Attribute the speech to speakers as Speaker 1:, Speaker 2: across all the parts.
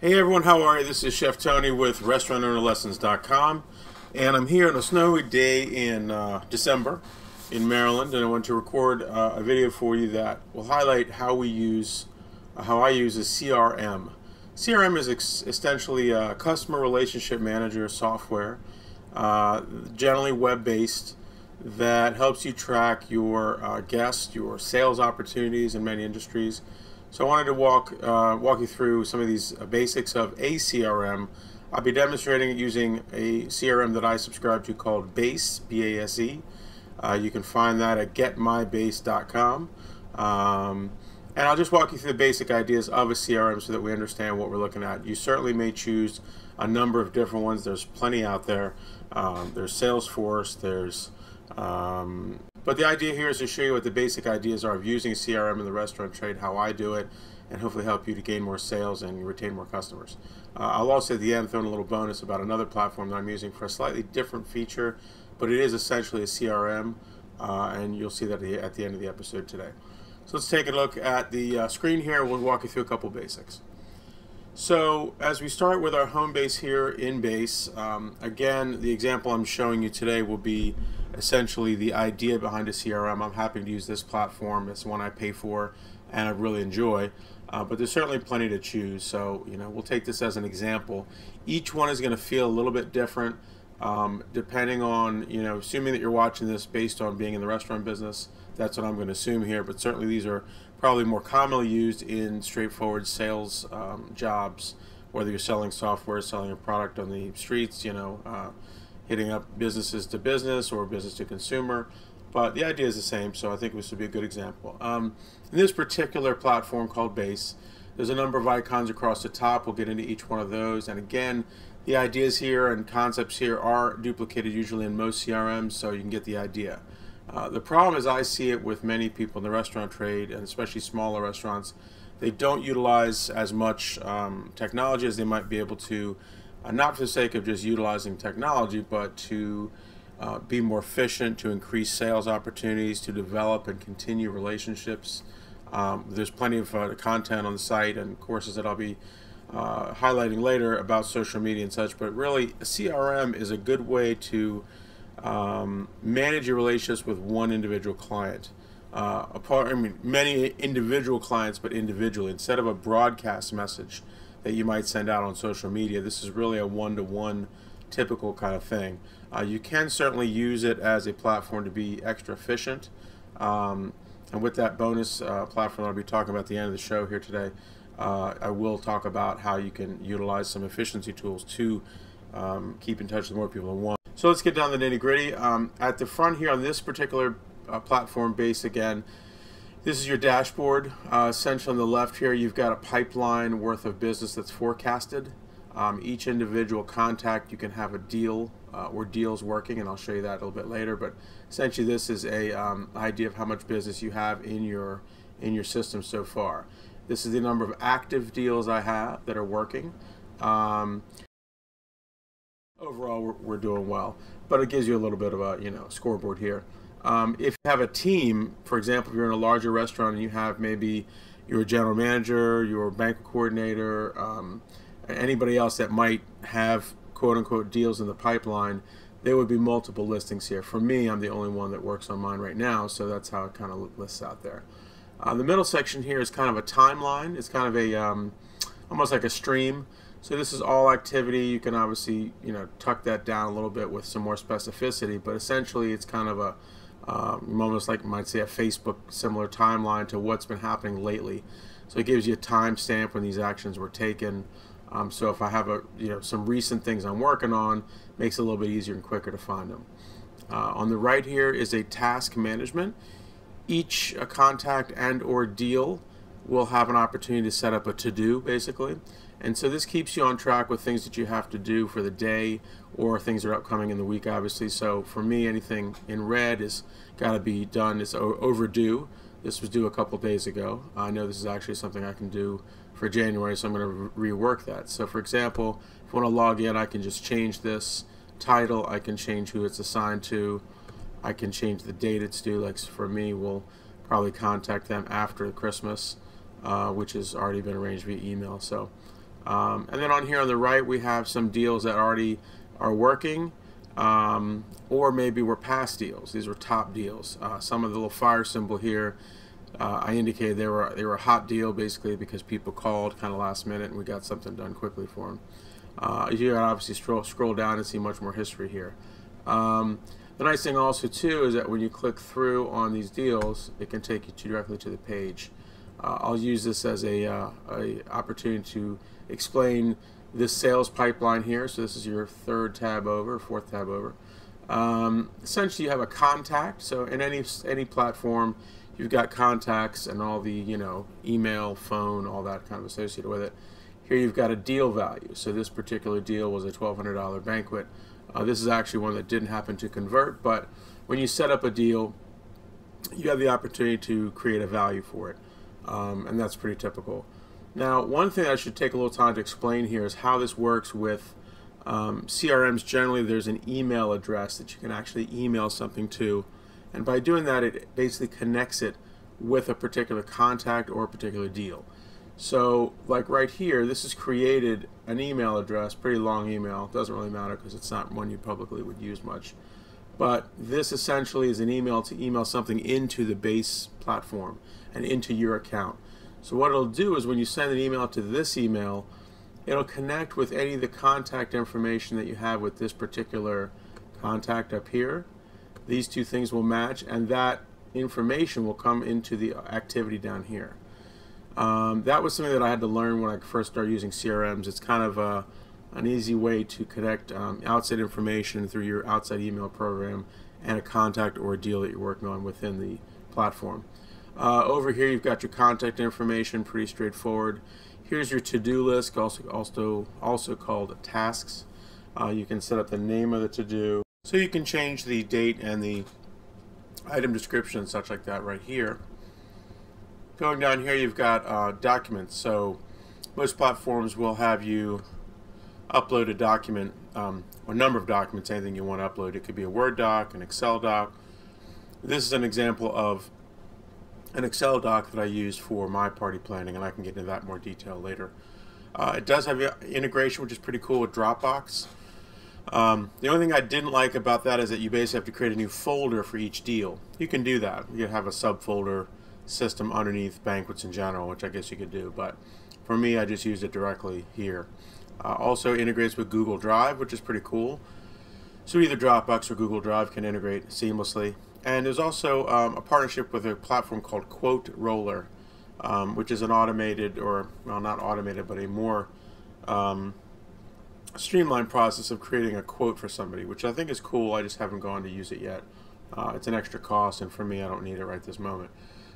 Speaker 1: Hey everyone, how are you? This is Chef Tony with restaurantownerlessons.com, and I'm here on a snowy day in December in Maryland, and I want to record a video for you that will highlight how I use a CRM. CRM is essentially a customer relationship manager software, generally web-based, that helps you track your guests, your sales opportunities in many industries. So I wanted to walk you through some of these basics of a CRM. I'll be demonstrating it using a CRM that I subscribe to called Base, B-A-S-E. You can find that at getmybase.com. And I'll just walk you through the basic ideas of a CRM so that we understand what we're looking at. You certainly may choose a number of different ones. There's plenty out there. There's Salesforce, but the idea here is to show you what the basic ideas are of using CRM in the restaurant trade, how I do it, and hopefully help you to gain more sales and retain more customers. I'll also at the end throw in a little bonus about another platform that I'm using for a slightly different feature, but it is essentially a CRM, and you'll see that at the end of the episode today. So let's take a look at the screen here. We'll walk you through a couple basics. So as we start with our home base here in Base, again, the example I'm showing you today will be essentially the idea behind a CRM. I'm happy to use this platform. It's one I pay for and I really enjoy, but there's certainly plenty to choose. So we'll take this as an example. Each one is going to feel a little bit different depending on, assuming that you're watching this based on being in the restaurant business. That's what I'm going to assume here, but certainly these are probably more commonly used in straightforward sales jobs, whether you're selling software, selling a product on the streets, hitting up businesses to business or business to consumer. But the idea is the same, so I think this would be a good example. In this particular platform called Base, there's a number of icons across the top. We'll get into each one of those. And again, the ideas here and concepts here are duplicated usually in most CRMs, so you can get the idea. The problem, as I see it with many people in the restaurant trade, and especially smaller restaurants, they don't utilize as much technology as they might be able to, not for the sake of just utilizing technology, but to be more efficient, to increase sales opportunities, to develop and continue relationships. There's plenty of content on the site and courses that I'll be highlighting later about social media and such, but really a CRM is a good way to manage your relationships with one individual client. Many individual clients, but individually. Instead of a broadcast message that you might send out on social media, this is really a one-to-one typical kind of thing. You can certainly use it as a platform to be extra efficient. And with that bonus platform that I'll be talking about at the end of the show here today, I will talk about how you can utilize some efficiency tools to keep in touch with more people than one. So let's get down to the nitty-gritty. At the front here on this particular platform Base, again, this is your dashboard. Essentially on the left here, you've got a pipeline worth of business that's forecasted. Each individual contact, you can have a deal or deals working, and I'll show you that a little bit later. But essentially, this is a idea of how much business you have in your system so far. This is the number of active deals I have that are working. Overall, we're doing well, but it gives you a little bit of a scoreboard here. If you have a team, for example, if you're in a larger restaurant and you have maybe your general manager, your banquet coordinator, anybody else that might have quote-unquote deals in the pipeline, there would be multiple listings here. For me, I'm the only one that works on mine right now, so that's how it kind of lists out there. The middle section here is kind of a timeline. It's kind of a almost like a stream. So this is all activity. You can obviously tuck that down a little bit with some more specificity, but essentially it's kind of a almost like you might say a Facebook similar timeline to what's been happening lately. So it gives you a timestamp when these actions were taken. So if I have some recent things I'm working on, it makes it a little bit easier and quicker to find them. On the right here is a task management. Each contact and or deal will have an opportunity to set up a to-do basically. And so this keeps you on track with things that you have to do for the day or things that are upcoming in the week, obviously. So for me, anything in red is got to be done. It's overdue. This was due a couple days ago. I know this is actually something I can do for January, so I'm going to rework that. So for example, if I want to log in, I can just change this title. I can change who it's assigned to. I can change the date it's due. Like for me, we'll probably contact them after Christmas, which has already been arranged via email. So And then on here on the right, we have some deals that already are working, or maybe were past deals. These were top deals. Some of the little fire symbol here, I indicated they were a hot deal, basically because people called kind of last minute and we got something done quickly for them. You can obviously scroll down and see much more history here. The nice thing also too is that when you click through on these deals, it can take you directly to the page. I'll use this as a opportunity to explain this sales pipeline here. So this is your fourth tab over. Essentially, you have a contact. So in any platform, you've got contacts and all the email, phone, all that kind of associated with it. Here you've got a deal value. So this particular deal was a $1,200 banquet. This is actually one that didn't happen to convert, but when you set up a deal, you have the opportunity to create a value for it, and that's pretty typical. Now, one thing I should take a little time to explain here is how this works with CRMs. Generally, there's an email address that you can actually email something to, and by doing that, it basically connects it with a particular contact or a particular deal. So, like right here, this has created an email address, pretty long email. It doesn't really matter because it's not one you publicly would use much. But this essentially is an email to email something into the base platform and into your account. So what it'll do is when you send an email to this email, it'll connect with any of the contact information that you have with this particular contact up here. These two things will match, and that information will come into the activity down here. That was something that I had to learn when I first started using CRMs. It's kind of an easy way to connect outside information through your outside email program and a contact or a deal that you're working on within the platform. Over here you've got your contact information, pretty straightforward. Here's your to-do list, also called tasks. You can set up the name of the to-do. So you can change the date and the item description and such like that right here. Going down here, you've got documents. So most platforms will have you upload a document, or a number of documents, anything you want to upload. It could be a Word doc, an Excel doc. This is an example of an Excel doc that I use for my party planning, and I can get into that in more detail later. It does have integration, which is pretty cool, with Dropbox. The only thing I didn't like about that is that you basically have to create a new folder for each deal. You can do that. You can have a subfolder system underneath banquets in general, which I guess you could do, but for me I just used it directly here. Also integrates with Google Drive, which is pretty cool. So either Dropbox or Google Drive can integrate seamlessly. And there's also a partnership with a platform called Quote Roller, which is an automated, or well, not automated, but a more streamlined process of creating a quote for somebody, which I think is cool. I just haven't gone to use it yet. It's an extra cost, and for me, I don't need it right this moment.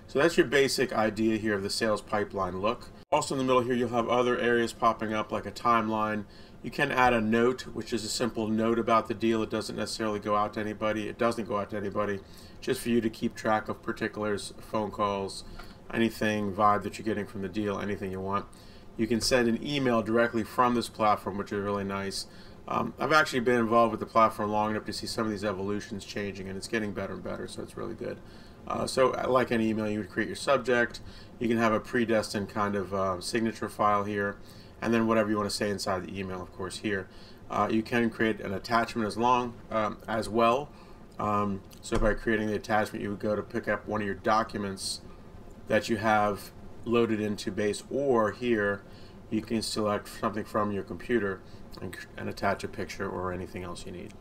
Speaker 1: So that's your basic idea here of the sales pipeline look. Also in the middle here, you'll have other areas popping up like a timeline. You can add a note, which is a simple note about the deal. It doesn't necessarily go out to anybody. It doesn't go out to anybody, just for you to keep track of particulars, phone calls, anything, vibe that you're getting from the deal, anything you want. You can send an email directly from this platform, which is really nice. I've actually been involved with the platform long enough to see some of these evolutions changing, and it's getting better and better, so it's really good. So like any email, you would create your subject. You can have a predestined kind of signature file here, and then whatever you want to say inside the email, of course, here. You can create an attachment as well. So by creating the attachment, you would go to pick up one of your documents that you have loaded into base, or here you can select something from your computer and attach a picture or anything else you need.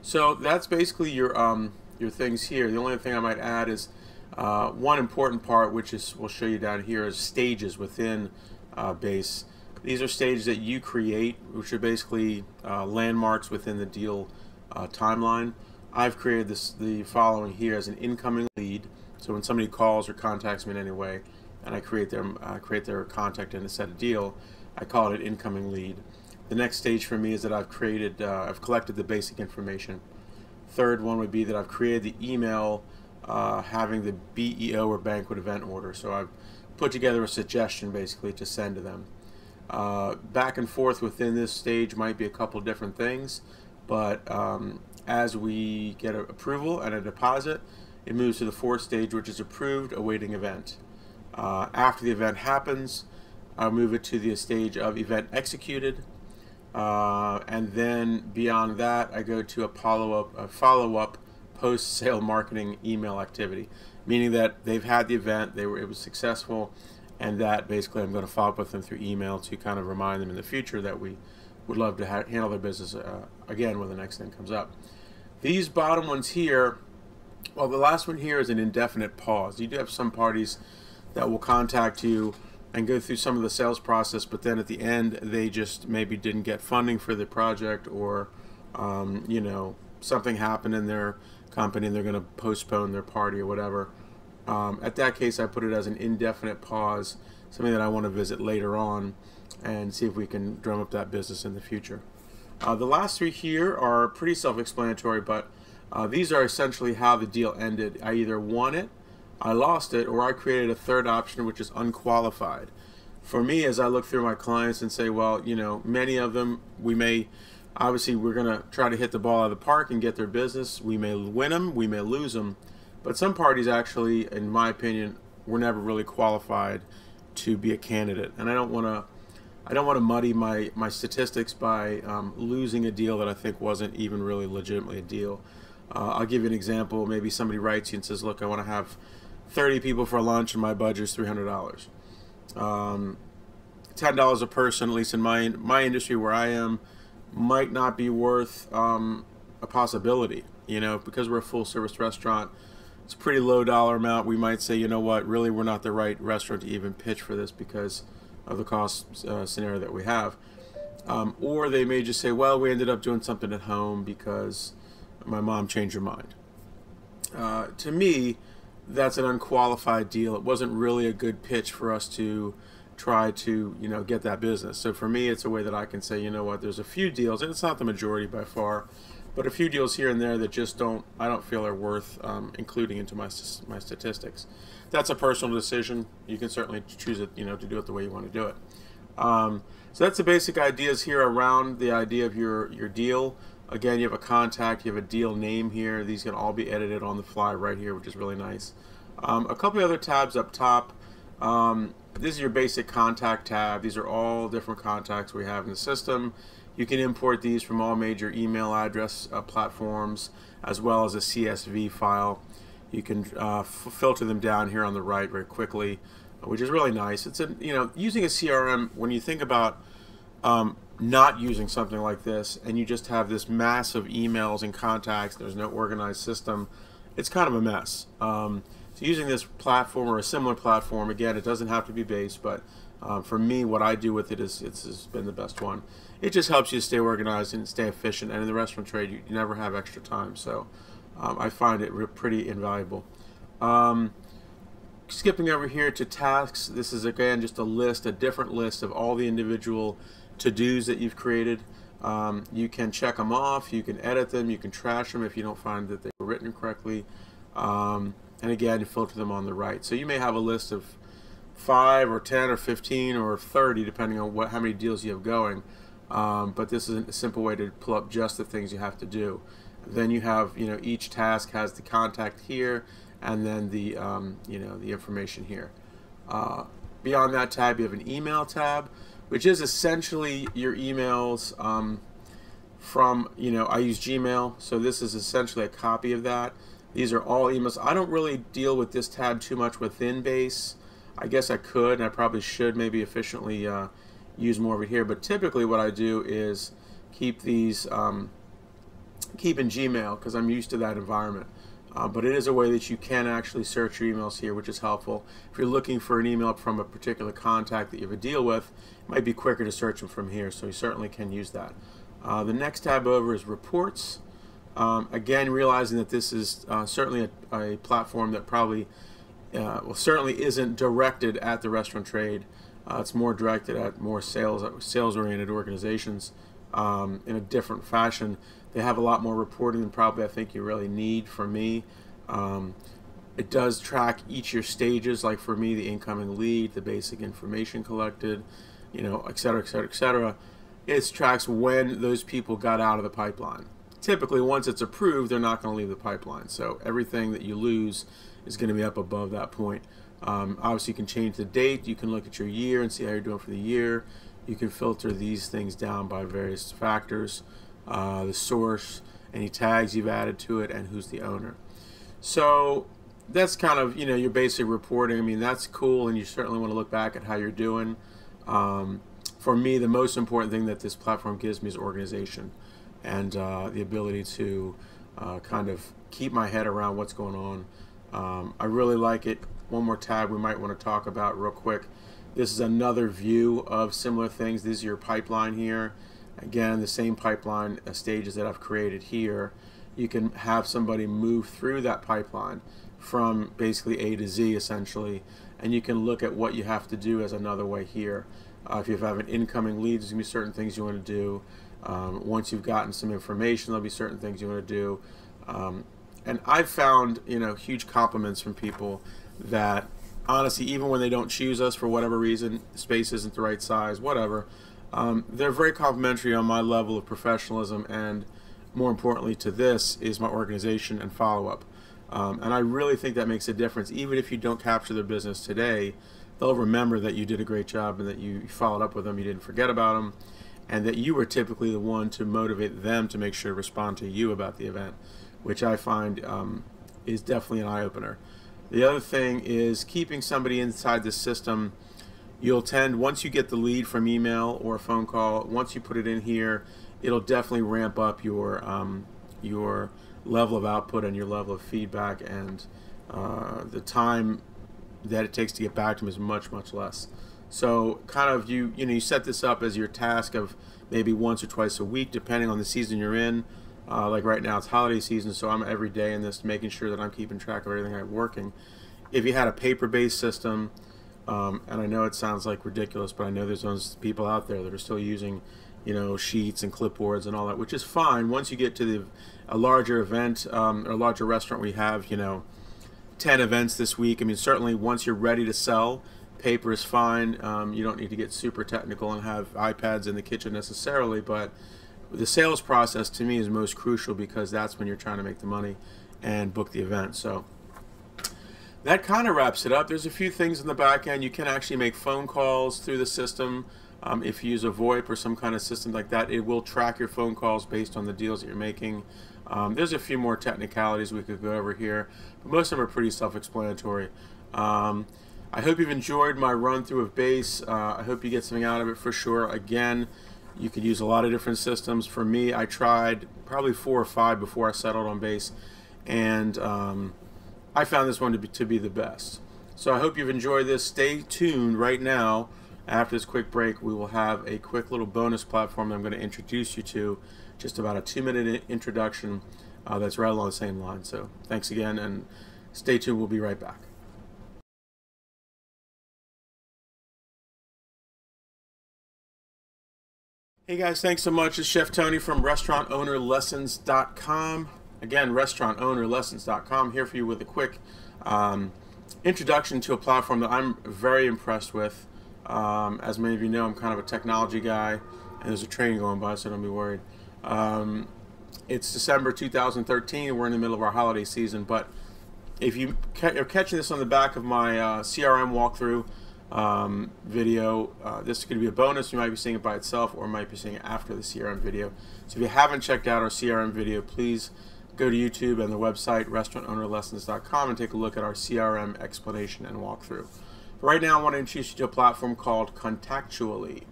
Speaker 1: So that's basically your things here. The only thing I might add is one important part, which is we'll show you down here, is stages within base. These are stages that you create, which are basically landmarks within the deal timeline. I've created the following here as an incoming lead. So when somebody calls or contacts me in any way, and I create their contact and a set a deal, I call it an incoming lead. The next stage for me is that I've collected the basic information. Third one would be that I've created the email having the BEO or banquet event order. So I've put together a suggestion basically to send to them. Back and forth within this stage might be a couple different things, but as we get an approval and a deposit, it moves to the fourth stage, which is approved awaiting event. After the event happens, I'll move it to the stage of event executed, and then beyond that, I go to a follow-up post-sale marketing email activity, meaning that they've had the event, it was successful, and that basically I'm going to follow up with them through email to kind of remind them in the future that we would love to handle their business again when the next thing comes up. These bottom ones here, well, the last one here is an indefinite pause. You do have some parties that will contact you and go through some of the sales process, but then at the end they just maybe didn't get funding for the project, or you know, something happened in their company and they're going to postpone their party or whatever. At that case, I put it as an indefinite pause, something that I want to visit later on and see if we can drum up that business in the future. The last three here are pretty self-explanatory, but these are essentially how the deal ended. I either won it, I lost it, or I created a third option, which is unqualified. For me, as I look through my clients and say, well, you know, many of them, obviously we're going to try to hit the ball out of the park and get their business. We may win them, we may lose them, but some parties actually, in my opinion, were never really qualified to be a candidate. And I don't want to muddy my statistics by losing a deal that I think wasn't even really legitimately a deal. I'll give you an example. Maybe somebody writes you and says, look, I want to have 30 people for lunch and my budget is $300. $10 a person, at least in my industry where I am, might not be worth a possibility. You know, because we're a full service restaurant, it's a pretty low dollar amount. We might say, you know what, really we're not the right restaurant to even pitch for this because of the cost scenario that we have. Or they may just say, well, we ended up doing something at home because my mom changed her mind. To me, that's an unqualified deal. It wasn't really a good pitch for us to try to, you know, get that business. So for me, it's a way that I can say, you know what, there's a few deals, and it's not the majority by far, but a few deals here and there that just I don't feel are worth including into my statistics. That's a personal decision. You can certainly choose it, you know, to do it the way you want to do it. So that's the basic ideas here around the idea of your deal. Again, you have a contact, you have a deal name here. These can all be edited on the fly right here, which is really nice. A couple of other tabs up top. This is your basic contact tab. These are all different contacts we have in the system. You can import these from all major email address platforms, as well as a CSV file. You can filter them down here on the right very quickly, which is really nice. It's using a CRM, when you think about not using something like this, and you just have this mass of emails and contacts, there's no organized system, it's kind of a mess. So using this platform or a similar platform, again, it doesn't have to be based, but for me, what I do with it is it's been the best one. It just helps you stay organized and stay efficient, and in the restaurant trade, you never have extra time, so I find it pretty invaluable. Skipping over here to tasks, this is again just a different list of all the individual to-dos that you've created. You can check them off, you can edit them, you can trash them if you don't find that they were written correctly, and again, you filter them on the right. So you may have a list of 5 or 10 or 15 or 30 depending on how many deals you have going, but this is a simple way to pull up just the things you have to do. Then you have, each task has the contact here, and then the the information here. Beyond that tab, you have an email tab, which is essentially your emails from, I use Gmail, so this is essentially a copy of that. These are all emails. I don't really deal with this tab too much within Base. I guess I could, and I probably should maybe efficiently use more of it here, but typically what I do is keep these keep in Gmail because I'm used to that environment. But it is a way that you can actually search your emails here, which is helpful. If you're looking for an email from a particular contact that you have a deal with, it might be quicker to search them from here, so you certainly can use that. The next tab over is reports. Again, realizing that this is certainly a platform that probably certainly isn't directed at the restaurant trade. It's more directed at more sales-oriented organizations in a different fashion. They have a lot more reporting than probably I think you really need from me. It does track each of your stages, like for me, the incoming lead, the basic information collected, et cetera, et cetera, et cetera. It tracks when those people got out of the pipeline. Typically, once it's approved, they're not going to leave the pipeline. So everything that you lose is going to be up above that point. Obviously, you can change the date. You can look at your year and see how you're doing for the year. You can filter these things down by various factors, the source, any tags you've added to it, and who's the owner. So that's kind of, your basic reporting. I mean, that's cool, and you certainly want to look back at how you're doing. For me, the most important thing that this platform gives me is organization and the ability to kind of keep my head around what's going on. I really like it. One more tab we might want to talk about real quick. This is another view of similar things. This is your pipeline here. Again, the same pipeline stages that I've created here. You can have somebody move through that pipeline from basically A to Z essentially, and you can look at what you have to do as another way here. If you have an incoming lead, there's going to be certain things you want to do. Once you've gotten some information, there'll be certain things you want to do. And I've found, huge compliments from people that honestly, even when they don't choose us for whatever reason, space isn't the right size, whatever, they're very complimentary on my level of professionalism, and more importantly to this is my organization and follow-up. And I really think that makes a difference. Even if you don't capture their business today, they'll remember that you did a great job and that you followed up with them, you didn't forget about them, and that you were typically the one to motivate them to make sure to respond to you about the event, which I find is definitely an eye-opener. The other thing is keeping somebody inside the system. You'll tend, once you get the lead from email or a phone call, once you put it in here, it'll definitely ramp up your level of output and your level of feedback, and the time that it takes to get back to them is much, much less. So kind of you set this up as your task of maybe once or twice a week, depending on the season you're in. Like right now it's holiday season, so I'm every day in this making sure that I'm keeping track of everything I'm working. If you had a paper-based system, and I know it sounds like ridiculous, but I know there's those people out there that are still using sheets and clipboards and all that, which is fine. Once you get to a larger event or a larger restaurant, we have 10 events this week. I mean, certainly once you're ready to sell, paper is fine. You don't need to get super technical and have iPads in the kitchen necessarily, but the sales process to me is most crucial, because that's when you're trying to make the money and book the event. So that kind of wraps it up. There's a few things in the back end. You can actually make phone calls through the system. If you use a VoIP or some kind of system like that, it will track your phone calls based on the deals that you're making. There's a few more technicalities we could go over here, but most of them are pretty self-explanatory. I hope you've enjoyed my run through of Base. I hope you get something out of it for sure. Again, you could use a lot of different systems. For me, I tried probably 4 or 5 before I settled on Base, and I found this one to be the best. So I hope you've enjoyed this. Stay tuned right now. After this quick break, we will have a quick little bonus platform that I'm going to introduce you to, just about a 2-minute introduction that's right along the same line. So thanks again, and stay tuned. We'll be right back. Hey guys, thanks so much. It's Chef Tony from restaurantownerlessons.com. Again, restaurantownerlessons.com, here for you with a quick introduction to a platform that I'm very impressed with. As many of you know, I'm kind of a technology guy, and there's a train going by, so don't be worried. It's December 2013, we're in the middle of our holiday season, but if you're catching this on the back of my CRM walkthrough video, this is going to be a bonus. You might be seeing it by itself, or might be seeing it after the CRM video. So if you haven't checked out our CRM video, please go to YouTube and the website restaurantownerlessons.com and take a look at our CRM explanation and walkthrough. Right now, I want to introduce you to a platform called Contactually.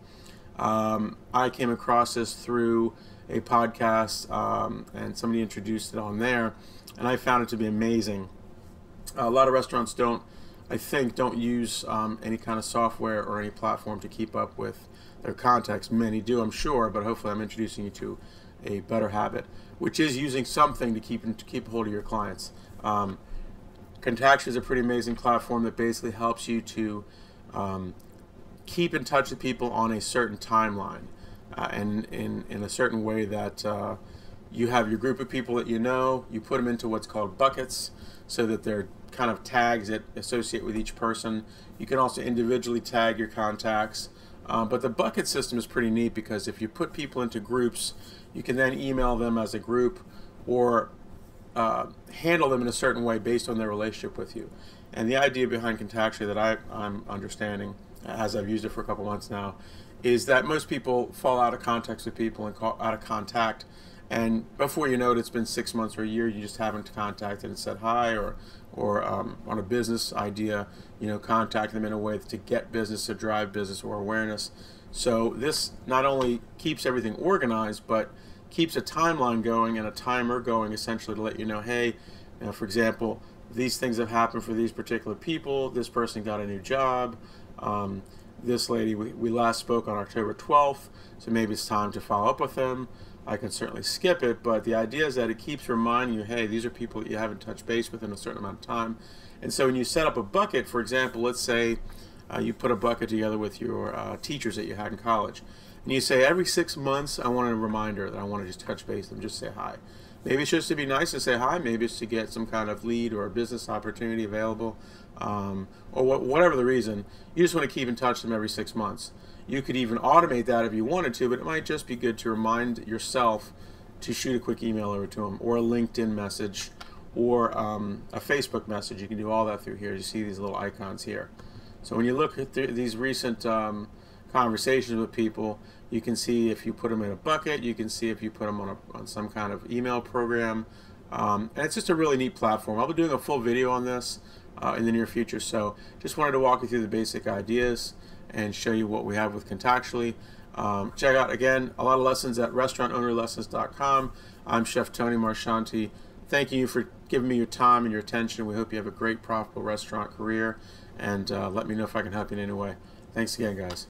Speaker 1: I came across this through a podcast, and somebody introduced it on there, and I found it to be amazing. A lot of restaurants don't use any kind of software or any platform to keep up with their contacts. Many do, I'm sure, but hopefully I'm introducing you to a better habit, which is using something to keep hold of your clients. Contactually is a pretty amazing platform that basically helps you to keep in touch with people on a certain timeline, and in a certain way that you have your group of people that you put them into what's called buckets, so that they're kind of tags that associate with each person. You can also individually tag your contacts, but the bucket system is pretty neat, because if you put people into groups, you can then email them as a group, or handle them in a certain way based on their relationship with you. And the idea behind Contactually that I'm understanding, as I've used it for a couple months now, is that most people fall out of contact with people and out of contact, and before you know it, it's been 6 months or a year, you just haven't contacted and said hi, or on a business idea, contact them in a way to get business, to drive business or awareness. So this not only keeps everything organized, but keeps a timeline going and a timer going, essentially, to let you know, hey, for example, these things have happened for these particular people. This person got a new job. This lady, we last spoke on October 12th, so maybe it's time to follow up with them. I can certainly skip it, but the idea is that it keeps reminding you, hey, these are people that you haven't touched base with in a certain amount of time. And so when you set up a bucket, for example, let's say you put a bucket together with your teachers that you had in college, and you say every 6 months I want a reminder that I want to just touch base with them, just say hi. Maybe it's just to be nice to say hi, maybe it's to get some kind of lead or a business opportunity available, or whatever the reason. You just want to keep in touch with them every 6 months. You could even automate that if you wanted to, but it might just be good to remind yourself to shoot a quick email over to them, or a LinkedIn message, or a Facebook message. You can do all that through here. You see these little icons here. So when you look at these recent conversations with people, you can see if you put them in a bucket, you can see if you put them on some kind of email program, and it's just a really neat platform. I'll be doing a full video on this in the near future, so just wanted to walk you through the basic ideas and show you what we have with Contactually. Check out, again, a lot of lessons at restaurantownerlessons.com. I'm Chef Tony Marchanti. Thanking you for giving me your time and your attention. We hope you have a great, profitable restaurant career, and let me know if I can help you in any way. Thanks again, guys.